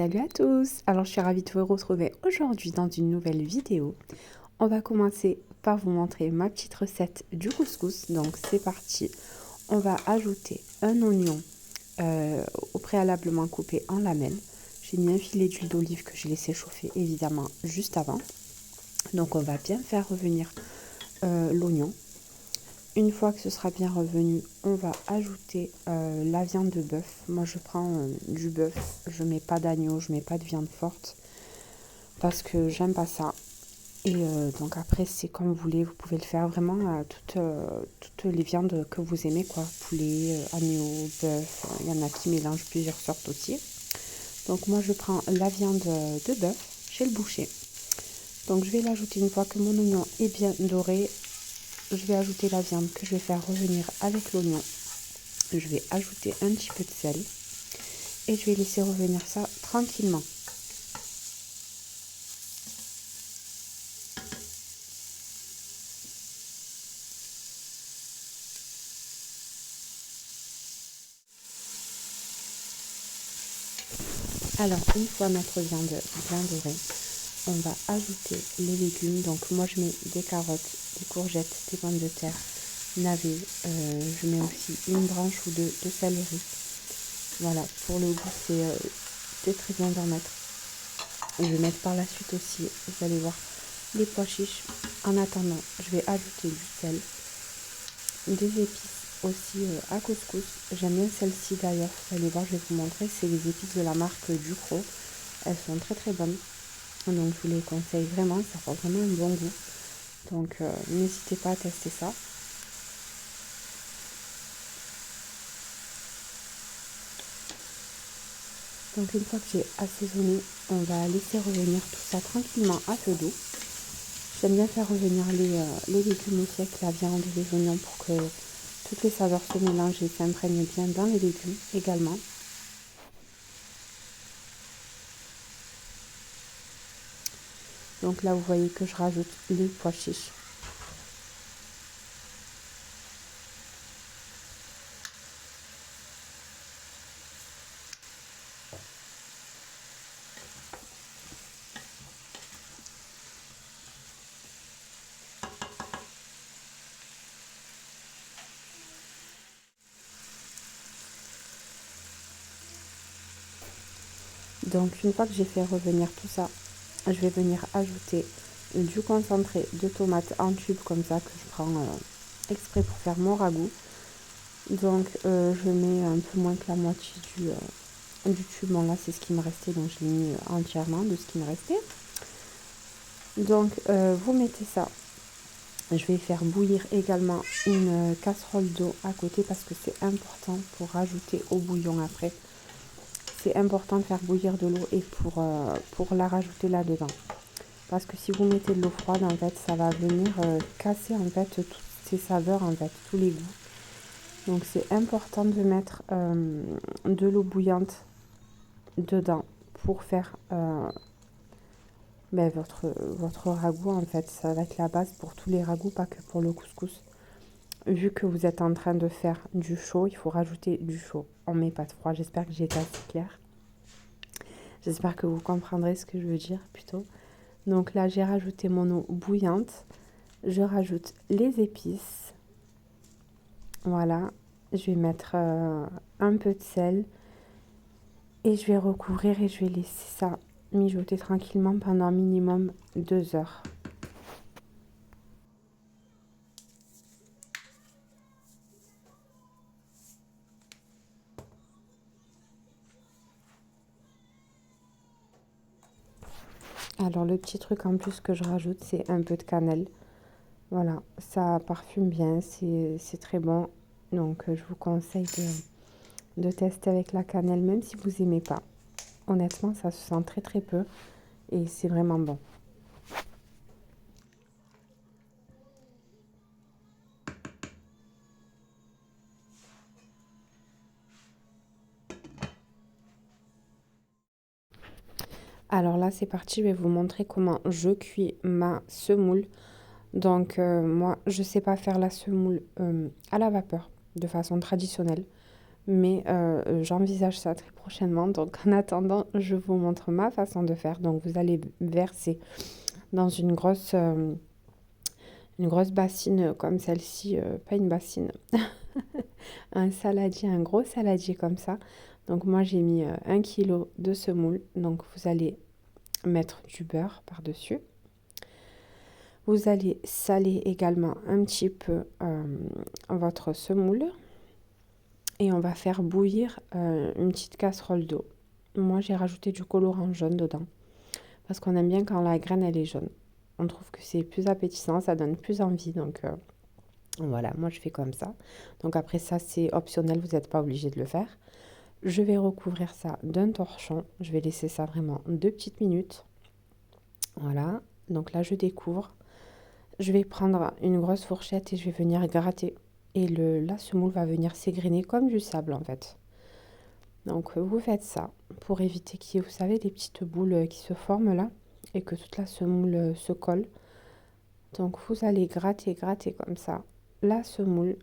Salut à tous! Alors je suis ravie de vous retrouver aujourd'hui dans une nouvelle vidéo. On va commencer par vous montrer ma petite recette du couscous. Donc c'est parti. On va ajouter un oignon au préalablement coupé en lamelles. J'ai mis un filet d'huile d'olive que j'ai laissé chauffer évidemment juste avant. Donc on va bien faire revenir l'oignon. Une fois que ce sera bien revenu, on va ajouter la viande de bœuf. Moi je prends du bœuf, je mets pas d'agneau, je mets pas de viande forte parce que j'aime pas ça. Et donc après c'est comme vous voulez, vous pouvez le faire vraiment à toutes les viandes que vous aimez quoi. Poulet, agneau, bœuf, il y en a qui mélangent plusieurs sortes aussi. Donc moi je prends la viande de bœuf chez le boucher. Donc je vais l'ajouter une fois que mon oignon est bien doré. Je vais ajouter la viande que je vais faire revenir avec l'oignon. Je vais ajouter un petit peu de sel et je vais laisser revenir ça tranquillement. Alors une fois notre viande bien dorée, on va ajouter les légumes. Donc moi je mets des carottes, des courgettes, des pommes de terre, navets. Je mets aussi une branche ou deux de céleri. Voilà, pour le goût c'est très bien d'en mettre. Je vais mettre par la suite aussi, vous allez voir, les pois chiches. En attendant, je vais ajouter du sel, des épices aussi à couscous. J'aime bien celle-ci d'ailleurs, vous allez voir, je vais vous montrer, c'est les épices de la marque Ducros. Elles sont très très bonnes, donc je vous les conseille vraiment, ça fait vraiment un bon goût. Donc n'hésitez pas à tester ça. Donc une fois que j'ai assaisonné, on va laisser revenir tout ça tranquillement à feu doux. J'aime bien faire revenir les légumes aussi avec la viande et les oignons pour que toutes les saveurs se mélangent et s'imprègnent bien dans les légumes également. Donc là, vous voyez que je rajoute les pois chiches. Donc une fois que j'ai fait revenir tout ça, je vais venir ajouter du concentré de tomates en tube comme ça que je prends exprès pour faire mon ragoût. Donc je mets un peu moins que la moitié du tube. Bon là c'est ce qui me restait, donc je l'ai mis entièrement de ce qui me restait. Donc vous mettez ça. Je vais faire bouillir également une casserole d'eau à côté parce que c'est important pour rajouter au bouillon après. C'est important de faire bouillir de l'eau et pour la rajouter là-dedans. Parce que si vous mettez de l'eau froide, en fait, ça va venir casser en fait toutes ces saveurs, en fait, tous les goûts. Donc c'est important de mettre de l'eau bouillante dedans pour faire votre ragoût. En fait, ça va être la base pour tous les ragoûts, pas que pour le couscous. Vu que vous êtes en train de faire du chaud, il faut rajouter du chaud. On met pas de froid. J'espère que j'ai été assez claire. J'espère que vous comprendrez ce que je veux dire plutôt. Donc là, j'ai rajouté mon eau bouillante. Je rajoute les épices. Voilà. Je vais mettre un peu de sel. Et je vais recouvrir et je vais laisser ça mijoter tranquillement pendant minimum 2 heures. Alors le petit truc en plus que je rajoute, c'est un peu de cannelle. Voilà, ça parfume bien, c'est très bon. Donc je vous conseille de tester avec la cannelle, même si vous n'aimez pas. Honnêtement, ça se sent très très peu et c'est vraiment bon. Alors là, c'est parti, je vais vous montrer comment je cuis ma semoule. Donc moi, je sais pas faire la semoule à la vapeur de façon traditionnelle. Mais j'envisage ça très prochainement. Donc en attendant, je vous montre ma façon de faire. Donc vous allez verser dans une grosse bassine comme celle-ci, pas une bassine, un saladier, un gros saladier comme ça. Donc moi j'ai mis 1 kg de semoule. Donc vous allez mettre du beurre par-dessus. Vous allez saler également un petit peu votre semoule. Et on va faire bouillir une petite casserole d'eau. Moi, j'ai rajouté du colorant jaune dedans. Parce qu'on aime bien quand la graine, elle est jaune. On trouve que c'est plus appétissant, ça donne plus envie. Donc voilà, moi, je fais comme ça. Donc après ça, c'est optionnel, vous n'êtes pas obligé de le faire. Je vais recouvrir ça d'un torchon. Je vais laisser ça vraiment 2 petites minutes. Voilà. Donc là, je découvre. Je vais prendre une grosse fourchette et je vais venir gratter. Et la semoule va venir s'égrener comme du sable en fait. Donc vous faites ça pour éviter qu'il y ait, vous savez, des petites boules qui se forment là et que toute la semoule se colle. Donc vous allez gratter comme ça la semoule.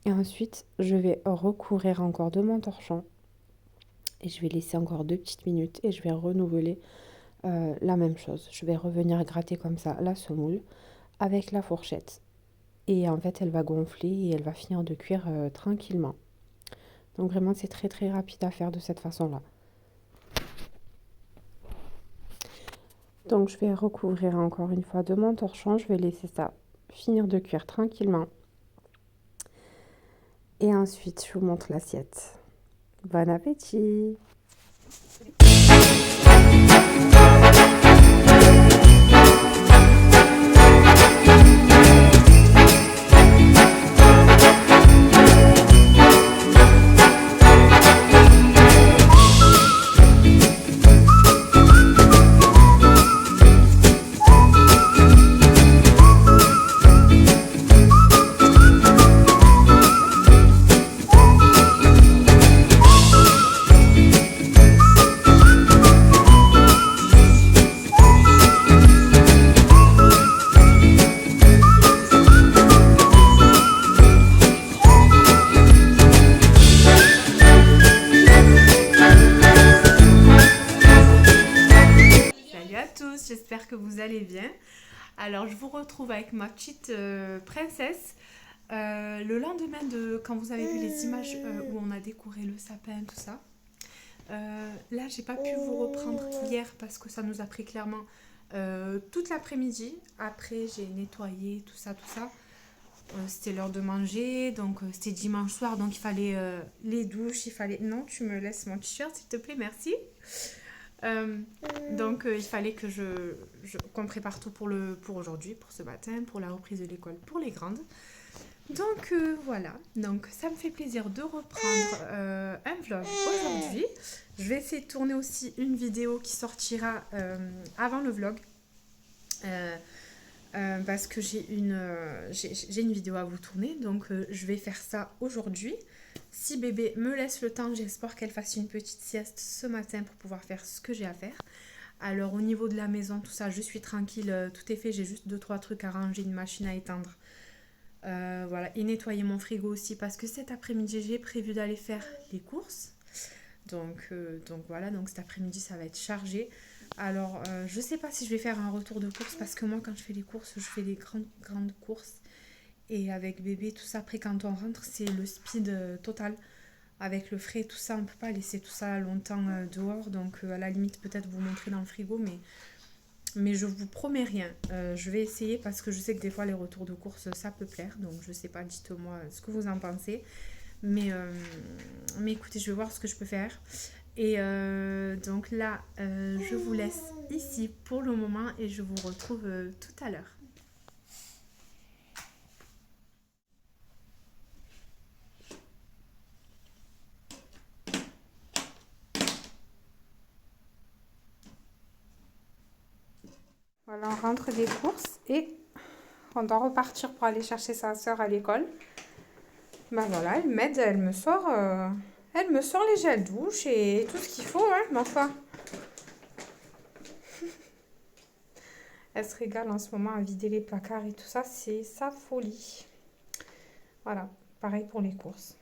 Et ensuite, je vais recouvrir encore de mon torchon. Et je vais laisser encore 2 petites minutes et je vais renouveler la même chose. Je vais revenir gratter comme ça la semoule avec la fourchette. Et en fait, elle va gonfler et elle va finir de cuire tranquillement. Donc vraiment, c'est très très rapide à faire de cette façon-là. Donc je vais recouvrir encore une fois de mon torchon. Je vais laisser ça finir de cuire tranquillement. Et ensuite, je vous montre l'assiette. Bon appétit! J'espère que vous allez bien. Alors je vous retrouve avec ma petite princesse le lendemain de quand vous avez vu les images où on a décoré le sapin, tout ça. Là j'ai pas pu vous reprendre hier parce que ça nous a pris clairement toute l'après-midi. Après j'ai nettoyé tout ça. C'était l'heure de manger, donc c'était dimanche soir, donc il fallait les douches, il fallait... Non, tu me laisses mon t-shirt s'il te plaît, merci. Donc il fallait que qu'on prépare tout pour aujourd'hui, pour ce matin, pour la reprise de l'école pour les grandes. Donc voilà, donc ça me fait plaisir de reprendre un vlog aujourd'hui. Je vais essayer de tourner aussi une vidéo qui sortira avant le vlog. Parce que j'ai une vidéo à vous tourner, donc je vais faire ça aujourd'hui. Si bébé me laisse le temps, j'espère qu'elle fasse une petite sieste ce matin pour pouvoir faire ce que j'ai à faire. Alors au niveau de la maison, tout ça, je suis tranquille, tout est fait, j'ai juste 2-3 trucs à ranger, une machine à éteindre. Voilà, et nettoyer mon frigo aussi parce que cet après-midi, j'ai prévu d'aller faire les courses. Donc voilà, donc cet après-midi, ça va être chargé. Alors, je sais pas si je vais faire un retour de course parce que moi, quand je fais les courses, je fais des grandes courses. Et avec bébé, tout ça, après, quand on rentre, c'est le speed total. Avec le frais, tout ça, on peut pas laisser tout ça longtemps dehors. Donc, à la limite, peut-être vous montrer dans le frigo, mais je vous promets rien. Je vais essayer parce que je sais que des fois, les retours de course, ça peut plaire. Donc, je sais pas, dites-moi ce que vous en pensez. Mais écoutez, je vais voir ce que je peux faire. Et donc là, je vous laisse ici pour le moment et je vous retrouve tout à l'heure. Voilà, on rentre des courses et on doit repartir pour aller chercher sa soeur à l'école. Ben voilà, elle m'aide, elle me sort les gels douche et tout ce qu'il faut, hein, ma foi. Elle se régale en ce moment à vider les placards et tout ça, c'est sa folie. Voilà, pareil pour les courses.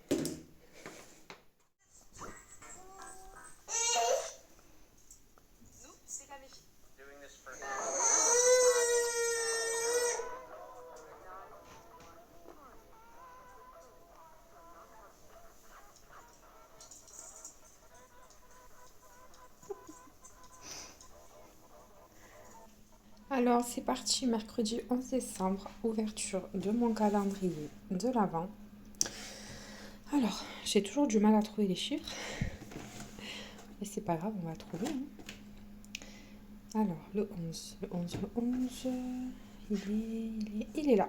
Alors c'est parti, mercredi 11 décembre, ouverture de mon calendrier de l'Avent. Alors, j'ai toujours du mal à trouver les chiffres, mais c'est pas grave, on va trouver. Alors, le 11, il est là.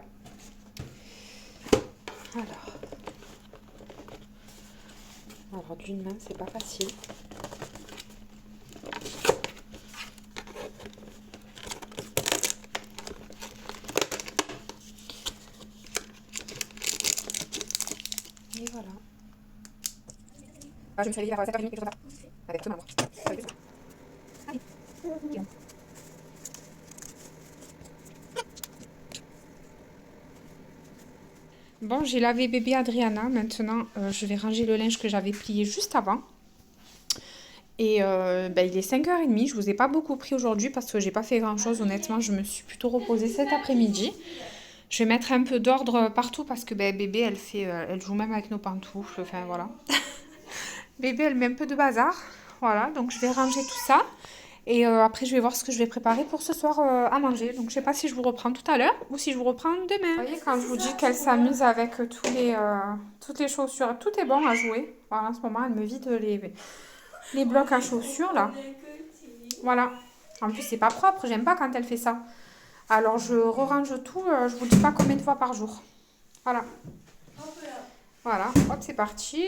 Alors d'une main, c'est pas facile. Et voilà. Je me suis réveillée vers 7h30, quelque chose comme ça. Avec tout maman. Bon, j'ai lavé bébé Adriana. Maintenant, je vais ranger le linge que j'avais plié juste avant. Et il est 5h30. Je vous ai pas beaucoup pris aujourd'hui parce que j'ai pas fait grand chose. Honnêtement, je me suis plutôt reposée cet après-midi. Je vais mettre un peu d'ordre partout parce que bébé, elle joue même avec nos pantoufles. Enfin, voilà. Bébé, elle met un peu de bazar. Voilà, donc je vais ranger tout ça. Et après, je vais voir ce que je vais préparer pour ce soir à manger. Donc, je sais pas si je vous reprends tout à l'heure ou si je vous reprends demain. Vous voyez, quand je vous dis qu'elle s'amuse avec toutes les chaussures, tout est bon à jouer. Voilà, en ce moment, elle me vide les blocs à chaussures, là. Voilà. En plus, c'est pas propre. J'aime pas quand elle fait ça. Alors, je re-range tout. Je vous dis pas combien de fois par jour. Voilà. Voilà. Hop, c'est parti.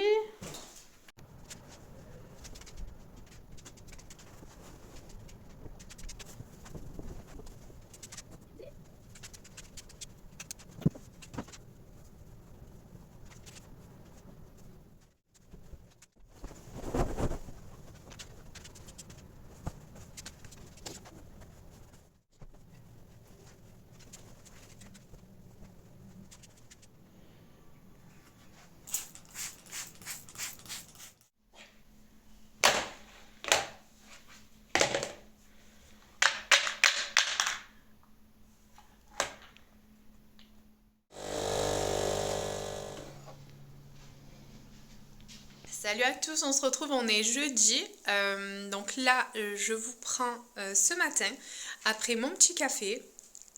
Salut à tous, on se retrouve, on est jeudi. Donc là, je vous prends ce matin, après mon petit café,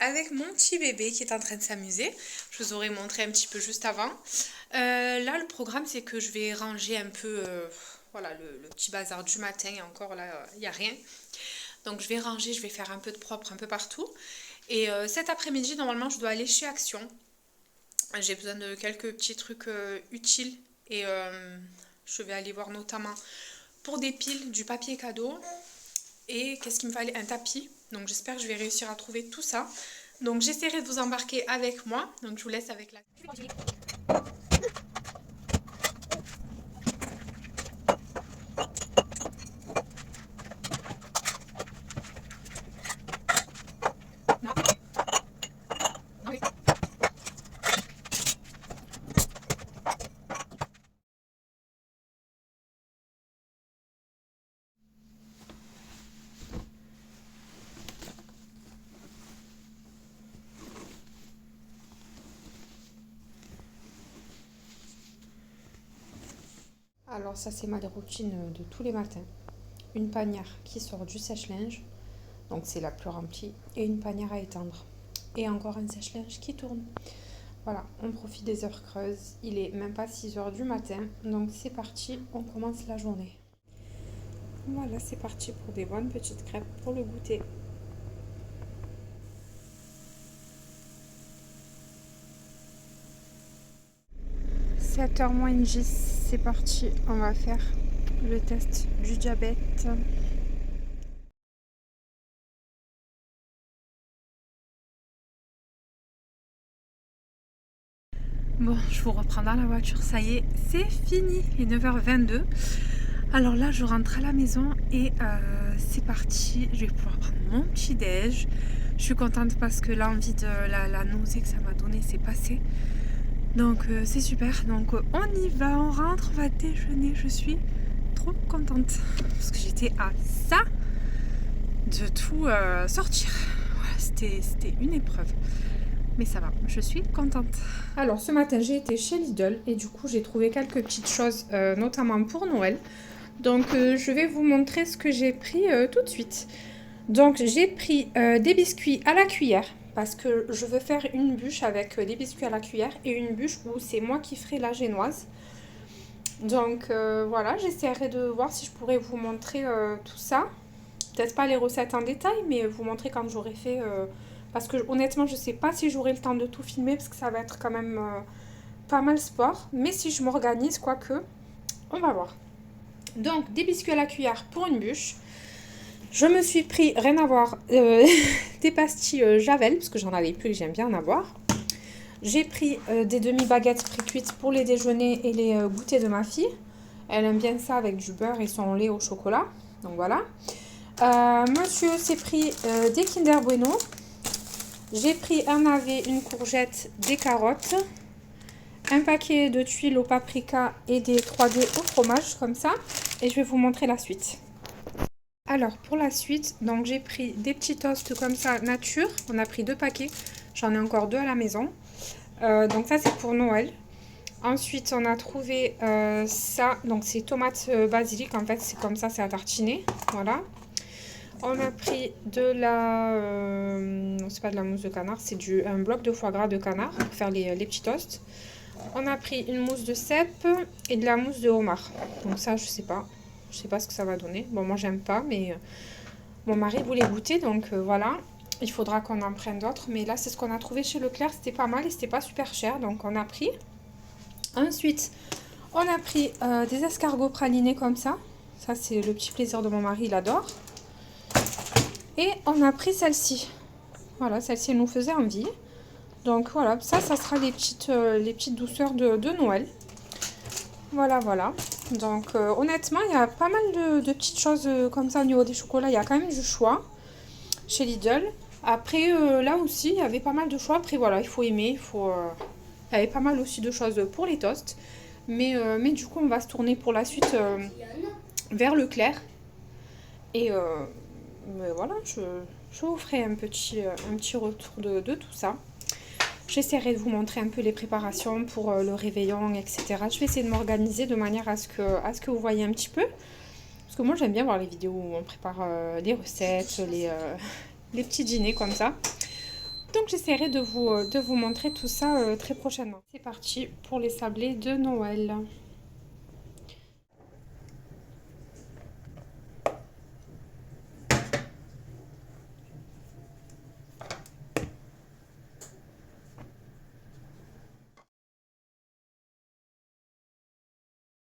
avec mon petit bébé qui est en train de s'amuser. Je vous aurais montré un petit peu juste avant. Là, le programme, c'est que je vais ranger un peu voilà, le petit bazar du matin. Et encore là, il n'y a rien. Donc je vais ranger, je vais faire un peu de propre un peu partout. Et cet après-midi, normalement, je dois aller chez Action. J'ai besoin de quelques petits trucs utiles et je vais aller voir notamment pour des piles, du papier cadeau et qu'est-ce qu'il me fallait, un tapis. Donc j'espère que je vais réussir à trouver tout ça. Donc j'essaierai de vous embarquer avec moi. Donc je vous laisse avec la... Alors ça, c'est ma routine de tous les matins. Une panière qui sort du sèche-linge, donc c'est la plus remplie, et une panière à étendre. Et encore un sèche-linge qui tourne. Voilà, on profite des heures creuses. Il est même pas 6h du matin, donc c'est parti, on commence la journée. Voilà, c'est parti pour des bonnes petites crêpes pour le goûter. « 7h moins 10, c'est parti, on va faire le test du diabète. » Bon, je vous reprends dans la voiture, ça y est, c'est fini, il est 9h22. Alors là, je rentre à la maison et c'est parti, je vais pouvoir prendre mon petit déj. Je suis contente parce que l'envie de la nausée que ça m'a donné, c'est passé. Donc c'est super, donc on y va, on rentre, on va déjeuner, je suis trop contente. Parce que j'étais à ça de tout sortir. Voilà, c'était une épreuve. Mais ça va, je suis contente. Alors ce matin, j'ai été chez Lidl et du coup, j'ai trouvé quelques petites choses, notamment pour Noël. Donc je vais vous montrer ce que j'ai pris tout de suite. Donc j'ai pris des biscuits à la cuillère parce que je veux faire une bûche avec des biscuits à la cuillère et une bûche où c'est moi qui ferai la génoise. Donc voilà, j'essaierai de voir si je pourrais vous montrer tout ça. Peut-être pas les recettes en détail, mais vous montrer quand j'aurai fait. Parce que honnêtement, je sais pas si j'aurai le temps de tout filmer parce que ça va être quand même pas mal sport. Mais si je m'organise, quoique, on va voir. Donc des biscuits à la cuillère pour une bûche. Je me suis pris, rien à voir, des pastilles Javel, parce que j'en avais plus et j'aime bien en avoir. J'ai pris des demi-baguettes pré-cuites pour les déjeuners et les goûters de ma fille. Elle aime bien ça avec du beurre et son lait au chocolat. Donc voilà. Monsieur s'est pris des Kinder Bueno. J'ai pris un navet, une courgette, des carottes. Un paquet de tuiles au paprika et des 3D au fromage, comme ça. Et je vais vous montrer la suite. Alors pour la suite, donc j'ai pris des petits toasts comme ça nature. On a pris 2 paquets. J'en ai encore 2 à la maison. Donc ça c'est pour Noël. Ensuite on a trouvé ça. Donc c'est tomates basilic. En fait c'est comme ça, c'est à tartiner. Voilà. On a pris de la... c'est pas de la mousse de canard. C'est un bloc de foie gras de canard pour faire les petits toasts. On a pris une mousse de cèpe et de la mousse de homard. Donc ça je sais pas. Je sais pas ce que ça va donner. Bon, moi, j'aime pas, mais mon mari voulait goûter, donc voilà. Il faudra qu'on en prenne d'autres. Mais là, c'est ce qu'on a trouvé chez Leclerc. C'était pas mal et c'était pas super cher, donc on a pris. Ensuite, on a pris des escargots pralinés comme ça. Ça, c'est le petit plaisir de mon mari, il adore. Et on a pris celle-ci. Voilà, celle-ci, elle nous faisait envie. Donc voilà, ça sera les petites douceurs de Noël. Voilà, voilà. Donc honnêtement, il y a pas mal de petites choses comme ça au niveau des chocolats. Il y a quand même du choix chez Lidl. Après, là aussi, il y avait pas mal de choix. Après, voilà, il faut aimer. Il y avait pas mal aussi de choses pour les toasts. Mais du coup, on va se tourner pour la suite vers Leclerc. Et mais voilà, je vous ferai un petit retour de tout ça. J'essaierai de vous montrer un peu les préparations pour le réveillon, etc. Je vais essayer de m'organiser de manière à ce que vous voyez un petit peu. Parce que moi, j'aime bien voir les vidéos où on prépare les recettes, les petits dîners comme ça. Donc, j'essaierai de vous montrer tout ça très prochainement. C'est parti pour les sablés de Noël.